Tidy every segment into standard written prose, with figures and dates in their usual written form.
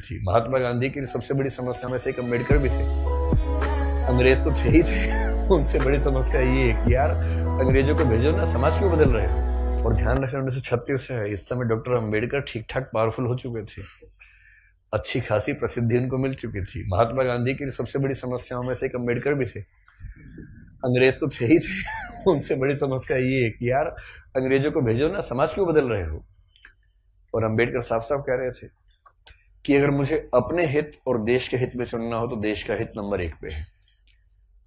थी। महात्मा गांधी की सबसे बड़ी समस्या में से एक अम्बेडकर भी थे। अंग्रेज तो थे ही थे, उनसे बड़ी समस्या ये है कि यार अंग्रेजों को भेजो ना, समाज क्यों बदल रहे हो। और ध्यान रखना 1936 से है, इस समय डॉक्टर अम्बेडकर ठीक ठाक पावरफुल हो चुके थे, अच्छी खासी प्रसिद्धि उनको मिल चुकी थी। महात्मा गांधी की सबसे बड़ी समस्याओं में से एक अम्बेडकर भी थे। अंग्रेज तो थे ही थे, उनसे बड़ी समस्या ये है कि यार अंग्रेजों को भेजो ना, समाज क्यों बदल रहे हो। और अम्बेडकर साफ साफ कह रहे थे कि अगर मुझे अपने हित और देश के हित में चुनना हो तो देश का हित नंबर 1 पे है,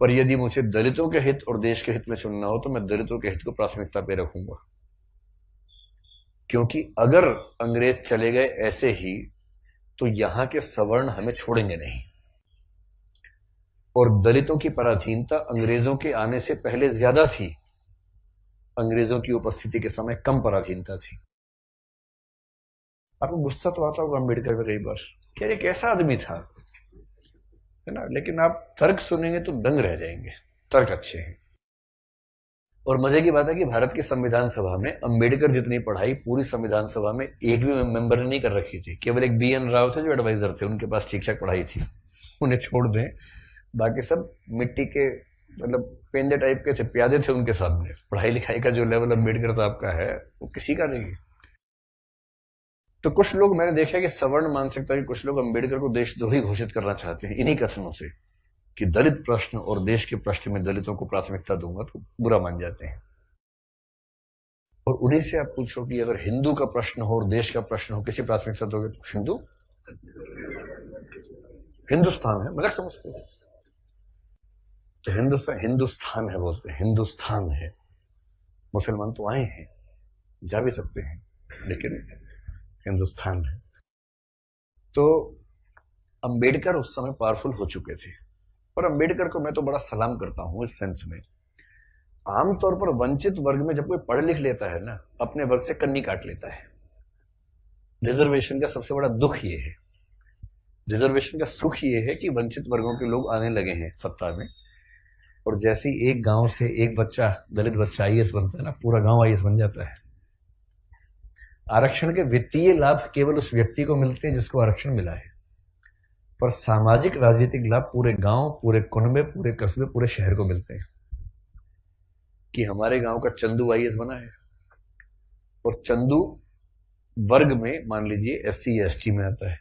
पर यदि मुझे दलितों के हित और देश के हित में चुनना हो तो मैं दलितों के हित को प्राथमिकता पे रखूंगा, क्योंकि अगर अंग्रेज चले गए ऐसे ही तो यहां के सवर्ण हमें छोड़ेंगे नहीं। और दलितों की पराधीनता अंग्रेजों के आने से पहले ज्यादा थी, अंग्रेजों की उपस्थिति के समय कम पराधीनता थी। आपको गुस्सा तो आता होगा अम्बेडकर पे कई बार, क्या ये कैसा आदमी था, है ना, लेकिन आप तर्क सुनेंगे तो दंग रह जाएंगे, तर्क अच्छे हैं। और मजे की बात है कि भारत की संविधान सभा में अम्बेडकर जितनी पढ़ाई पूरी संविधान सभा में एक भी मेंबर ने नहीं कर रखी थी। केवल एक BN राव थे जो एडवाइजर थे, उनके पास ठीक ठाक पढ़ाई थी, उन्हें छोड़ दें, बाकी सब मिट्टी के मतलब पेंदे टाइप के थे, प्यादे थे उनके सामने। पढ़ाई लिखाई का जो लेवल अम्बेडकर साहब का है वो किसी का नहीं है। तो कुछ लोग मैंने देखा कि सवर्ण मानसिकता के कुछ लोग अम्बेडकर को देशद्रोही घोषित करना चाहते हैं इन्हीं कथनों से कि दलित प्रश्न और देश के प्रश्न में दलितों को प्राथमिकता दूंगा तो बुरा मान जाते हैं। और उन्हीं से आप पूछो कि अगर हिंदू का प्रश्न हो और देश का प्रश्न हो, किसी प्राथमिकता दोगे तो हिंदू, हिंदुस्तान है, मगर समझते हो तो हिंदुस्तान है बोलते हैं, हिंदुस्तान है। मुसलमान तो आए हैं, जा भी सकते हैं, लेकिन हिंदुस्तान है। तो अंबेडकर उस समय पावरफुल हो चुके थे, और अंबेडकर को मैं तो बड़ा सलाम करता हूं इस सेंस में। आमतौर पर वंचित वर्ग में जब कोई पढ़ लिख लेता है ना, अपने वर्ग से कन्नी काट लेता है। रिजर्वेशन का सबसे बड़ा दुख ये है, रिजर्वेशन का सुख ये है कि वंचित वर्गों के लोग आने लगे हैं सत्ता में, और जैसे ही एक गांव से एक बच्चा, दलित बच्चा IAS बनता है ना, पूरा गांव IAS बन जाता है। आरक्षण के वित्तीय लाभ केवल उस व्यक्ति को मिलते हैं जिसको आरक्षण मिला है, पर सामाजिक राजनीतिक लाभ पूरे गांव, पूरे कुनबे, पूरे कस्बे, पूरे शहर को मिलते हैं। कि हमारे गांव का चंदू IAS बना है, और चंदू वर्ग में मान लीजिए SC या ST में आता है,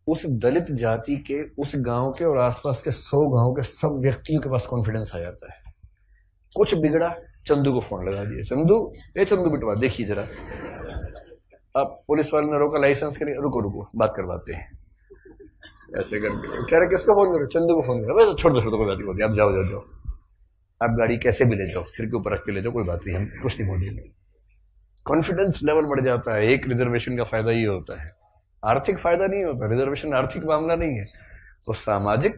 उस दलित जाति के उस गांव के और आसपास के 100 गांव के सब व्यक्तियों के पास कॉन्फिडेंस आ जाता है। कुछ बिगड़ा, चंदू को फोन लगा दिया, चंदू बिटवा देखिए जरा। अब पुलिस वाले ने रोका, लाइसेंस के लिए, रुको रुको बात करवाते हैं, ऐसे करके कह रहे किसको फोन करो, चंदू को फोन करो। छोड़ दो कोई बात नहीं, आप जाओ, आप गाड़ी कैसे भी ले जाओ, सिर के ऊपर रख के ले जाओ, कोई बात नहीं, हम कुछ नहीं बोलेंगे। कॉन्फिडेंस लेवल बढ़ जाता है। एक रिजर्वेशन का फायदा ये होता है, आर्थिक फायदा नहीं होता, रिजर्वेशन आर्थिक मामला नहीं है, तो सामाजिक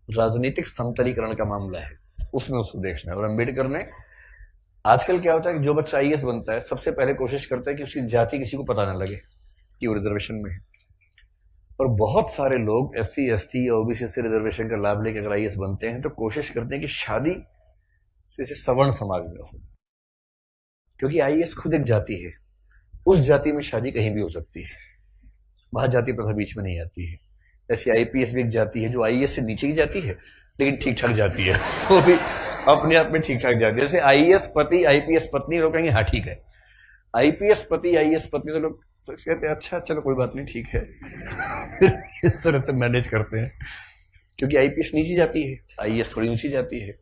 राजनीतिक समतलीकरण का मामला है, उसमें उसको देखना है। और अम्बेडकर ने, आजकल क्या होता है कि जो बच्चा IAS बनता है सबसे पहले कोशिश करता है कि उसकी जाति किसी को पता ना लगे कि वो रिजर्वेशन में है। और बहुत सारे लोग SC ST या OBC से रिजर्वेशन का लाभ लेकर अगर IAS बनते हैं तो कोशिश करते हैं कि शादी जैसे सवर्ण समाज में हो, क्योंकि IAS खुद एक जाति है, उस जाति में शादी कहीं भी हो सकती है, वहां जाति प्रथा बीच में नहीं आती है। ऐसी IPS भी एक जाति है जो IAS से नीचे की जाती है लेकिन ठीक ठाक जाती है, वो भी अपने आप में ठीक ठाक जाती है। जैसे IAS पति IPS पत्नी, लोग कहेंगे हाँ ठीक है, IPS पति IAS पत्नी, तो लोग कहते हैं अच्छा चलो कोई बात नहीं ठीक है इस तरह से मैनेज करते हैं, क्योंकि IPS नीची जाती है, IAS थोड़ी ऊंची जाती है,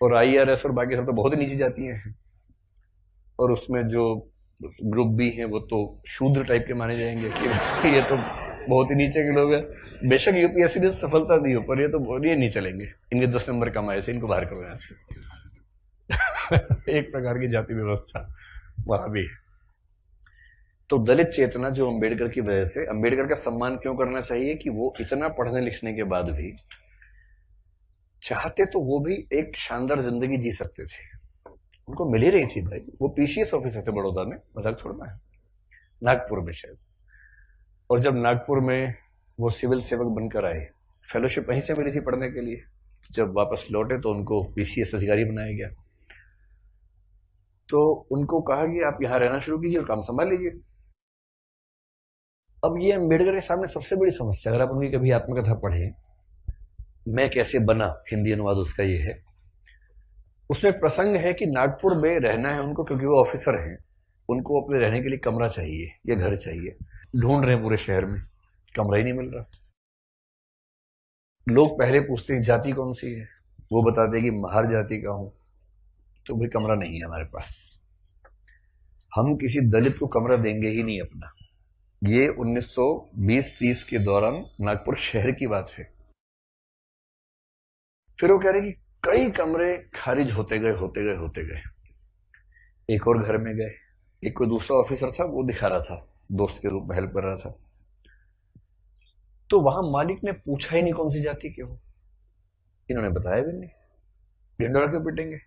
और IRS और बाकी सब तो बहुत ही नीची जाती हैं, और उसमें जो ग्रुप भी हैं वो तो शूद्र टाइप के माने जाएंगे कि ये तो बहुत ही नीचे के लोग हैं। बेशक UPSC ने सफलता दी हो, पर ये नहीं चलेंगे, इनके 10 नंबर कम आए से इनको बाहर करो यहाँ से एक प्रकार की जाति व्यवस्था वहां भी है। तो दलित चेतना जो अम्बेडकर की वजह से, अम्बेडकर का सम्मान क्यों करना चाहिए कि वो इतना पढ़ने लिखने के बाद भी चाहते तो वो भी एक शानदार जिंदगी जी सकते थे, उनको मिल ही रही थी भाई। वो PCS ऑफिसर थे बड़ौदा में, मजाक छोड़ना है, नागपुर में शायद। और जब नागपुर में वो सिविल सेवक बनकर आए, फेलोशिप वहीं से मिली थी पढ़ने के लिए, जब वापस लौटे तो उनको PCS अधिकारी बनाया गया। तो उनको कहा कि आप यहां रहना शुरू कीजिए और काम संभाल लीजिए। अब ये अम्बेडकर के सामने सबसे बड़ी समस्या, अगर आप उनकी कभी आत्मकथा पढ़े, मैं कैसे बना, हिंदी अनुवाद उसका ये है। उसमें एक प्रसंग है कि नागपुर में रहना है उनको, क्योंकि वो ऑफिसर हैं, उनको अपने रहने के लिए कमरा चाहिए या घर चाहिए। ढूंढ रहे हैं पूरे शहर में, कमरा ही नहीं मिल रहा। लोग पहले पूछते हैं जाति कौन सी है, वो बताते हैं कि महार जाति का हूं। तो भाई कमरा नहीं है हमारे पास, हम किसी दलित को कमरा देंगे ही नहीं अपना। ये 1920-30 के दौरान नागपुर शहर की बात है। फिर वो कह रहे कि कई कमरे खारिज होते गए। एक और घर में गए, एक कोई दूसरा ऑफिसर था, वो दिखा रहा था, दोस्त के रूप में हेल्प कर रहा था। तो वहां मालिक ने पूछा ही नहीं कौन सी जाति के हो, इन्होंने बताया भी नहीं, ढिंडोरा क्यों पिटेंगे।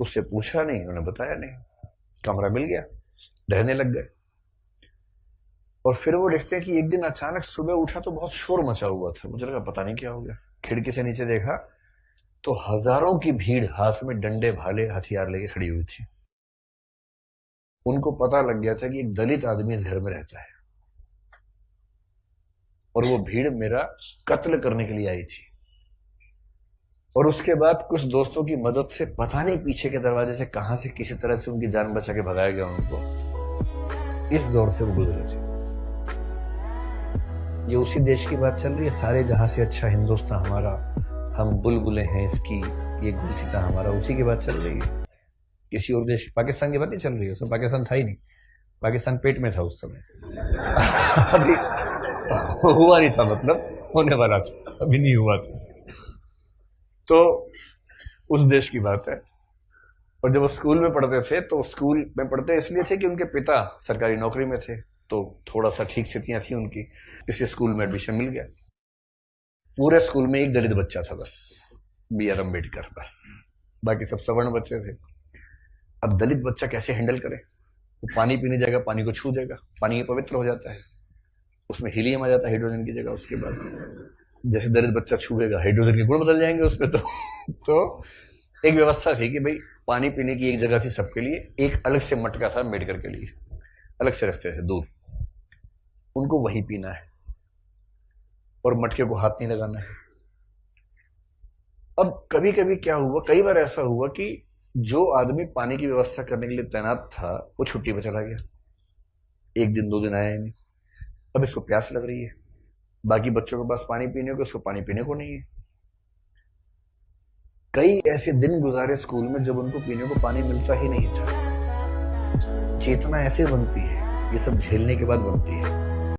उससे पूछा नहीं, उन्होंने बताया नहीं, कमरा मिल गया, रहने लग गए। और फिर वो देखते हैं कि एक दिन अचानक सुबह उठा तो बहुत शोर मचा हुआ था। मुझे लगा पता नहीं क्या हो गया, खिड़की से नीचे देखा तो हजारों की भीड़ हाथ में डंडे भाले हथियार लेके खड़ी हुई थी। उनको पता लग गया था कि एक दलित आदमी इस घर में रहता है और वो भीड़ मेरा कत्ल करने के लिए आई थी। और उसके बाद कुछ दोस्तों की मदद से पता नहीं पीछे के दरवाजे से कहां से किसी तरह से उनकी जान बचा के भगाया गया उनको। इस दौर से वो गुजरे थे। ये उसी देश की बात चल रही है, सारे जहां से अच्छा हिंदुस्तान हमारा, हम बुलबुलें हैं इसकी, ये गुलसिता हमारा, उसी की बात चल रही है। किसी और देश, पाकिस्तान की बात नहीं चल रही है, उसमें पाकिस्तान था ही नहीं, पाकिस्तान पेट में था उस समय। अभी हुआ नहीं था, मतलब होने वाला था, अभी नहीं हुआ था। तो उस देश की बात है। और जब वो स्कूल में पढ़ते थे तो स्कूल में पढ़ते इसलिए थे कि उनके पिता सरकारी नौकरी में थे, तो थोड़ा सा ठीक स्थितियां थी उनकी, इसलिए स्कूल में एडमिशन मिल गया। पूरे स्कूल में एक दलित बच्चा था बस, BR अम्बेडकर, बस, बाकी सब सवर्ण बच्चे थे। अब दलित बच्चा कैसे हैंडल करे, वो पानी पीने जाएगा, पानी को छू देगा, पानी पवित्र हो जाता है, उसमें हीलियम आ जाता है हाइड्रोजन की जगह। उसके बाद जैसे दलित बच्चा छुएगा, हाइड्रोजन के गुण बदल जाएंगे उसमें। तो एक व्यवस्था थी कि भाई पानी पीने की एक जगह थी सबके लिए, एक अलग से मटका था अम्बेडकर के लिए, अलग से रखते थे दूर, उनको वही पीना है और मटके को हाथ नहीं लगाना है। अब कभी कभी क्या हुआ, कई बार ऐसा हुआ कि जो आदमी पानी की व्यवस्था करने के लिए तैनात था वो छुट्टी पर चला गया, एक दिन 2 दिन आया नहीं। अब इसको प्यास लग रही है, बाकी बच्चों के पास पानी पीने को, इसको पानी पीने को नहीं है। कई ऐसे दिन गुजारे स्कूल में जब उनको पीने को पानी मिलता ही नहीं था। चेतना ऐसे बनती है, ये सब झेलने के बाद बनती है।